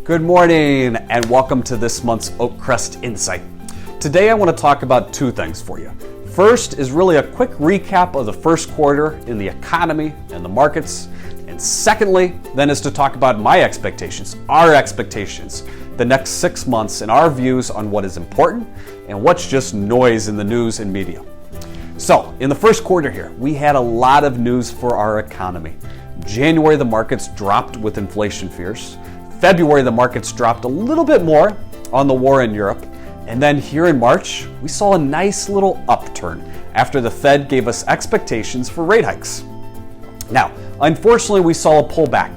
Good morning and welcome to this month's Oakcrest Insight. Today I want to talk about two things for you. First is really a quick recap of the first quarter in the economy and the markets. And secondly, then is to talk about my expectations, our expectations, the next 6 months and our views on what is important and what's just noise in the news and media. So in the first quarter here, we had a lot of news for our economy. January, the markets dropped with inflation fears. February, the markets dropped a little bit more on the war in Europe. And then here in March, we saw a nice little upturn after the Fed gave us expectations for rate hikes. Now, unfortunately, we saw a pullback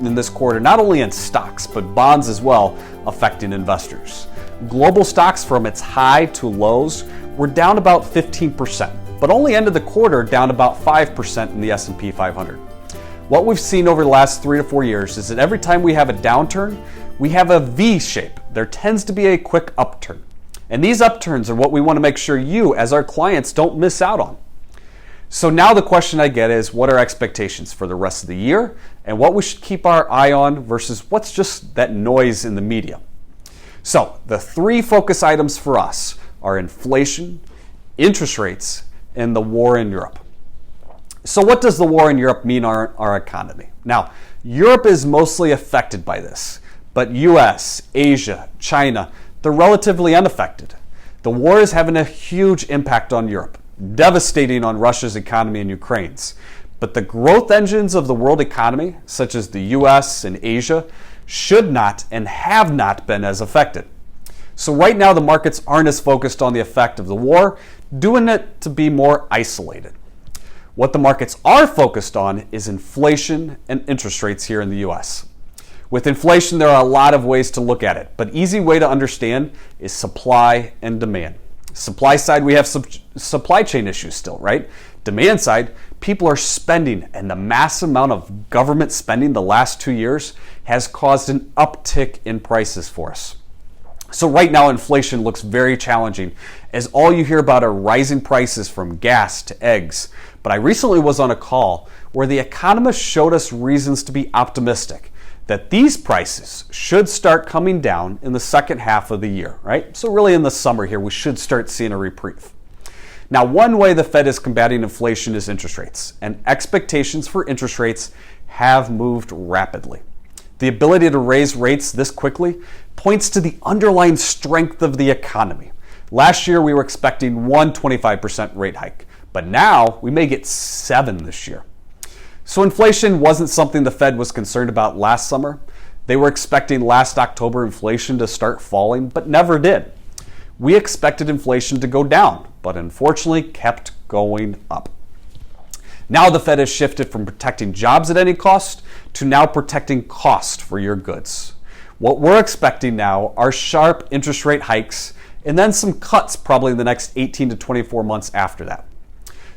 in this quarter, not only in stocks, but bonds as well, affecting investors. Global stocks from its high to lows were down about 15%, but only ended the quarter down about 5% in the S&P 500. What we've seen over the last 3 to 4 years is that every time we have a downturn, we have a V shape. There tends to be a quick upturn. And these upturns are what we want to make sure you, as our clients, don't miss out on. So now the question I get is, what are expectations for the rest of the year and what we should keep our eye on versus what's just that noise in the media? So the 3 focus items for us are inflation, interest rates, and the war in Europe. So what does the war in Europe mean on our economy? Now, Europe is mostly affected by this, but US, Asia, China, they're relatively unaffected. The war is having a huge impact on Europe, devastating on Russia's economy and Ukraine's. But the growth engines of the world economy, such as the US and Asia, should not and have not been as affected. So right now the markets aren't as focused on the effect of the war, doing it to be more isolated. What the markets are focused on is inflation and interest rates here in the US. With inflation, there are a lot of ways to look at it, but easy way to understand is supply and demand. Supply side, we have supply chain issues still, right? Demand side, people are spending, and the massive amount of government spending the last 2 years has caused an uptick in prices for us. So right now, inflation looks very challenging as all you hear about are rising prices from gas to eggs. But I recently was on a call where the economists showed us reasons to be optimistic that these prices should start coming down in the second half of the year, right? So really in the summer here, we should start seeing a reprieve. Now, one way the Fed is combating inflation is interest rates, and expectations for interest rates have moved rapidly. The ability to raise rates this quickly points to the underlying strength of the economy. Last year, we were expecting 125% rate hike, but now we may get 7 this year. So inflation wasn't something the Fed was concerned about last summer. They were expecting last October inflation to start falling, but never did. We expected inflation to go down, but unfortunately kept going up. Now the Fed has shifted from protecting jobs at any cost to now protecting cost for your goods. What we're expecting now are sharp interest rate hikes and then some cuts probably in the next 18 to 24 months after that.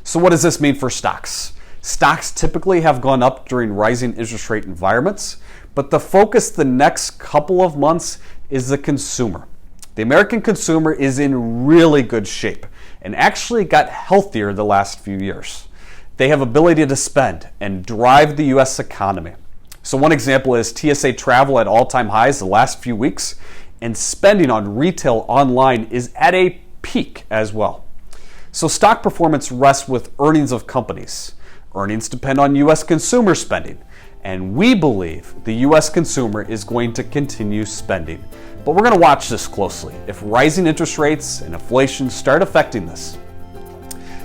So what does this mean for stocks? Stocks typically have gone up during rising interest rate environments, but the focus the next couple of months is the consumer. The American consumer is in really good shape and actually got healthier the last few years. They have ability to spend and drive the US economy. So one example is TSA travel at all-time highs the last few weeks, and spending on retail online is at a peak as well. So stock performance rests with earnings of companies. Earnings depend on US consumer spending, and we believe the US consumer is going to continue spending. But we're going to watch this closely if rising interest rates and inflation start affecting this.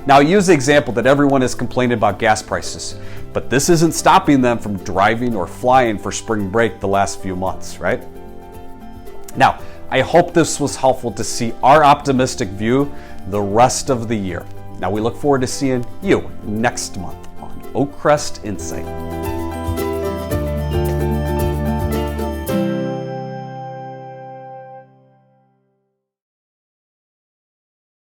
Now, I use the example that everyone has complained about gas prices, but this isn't stopping them from driving or flying for spring break the last few months, right? Now, I hope this was helpful to see our optimistic view the rest of the year. Now, we look forward to seeing you next month on Oakcrest Insight.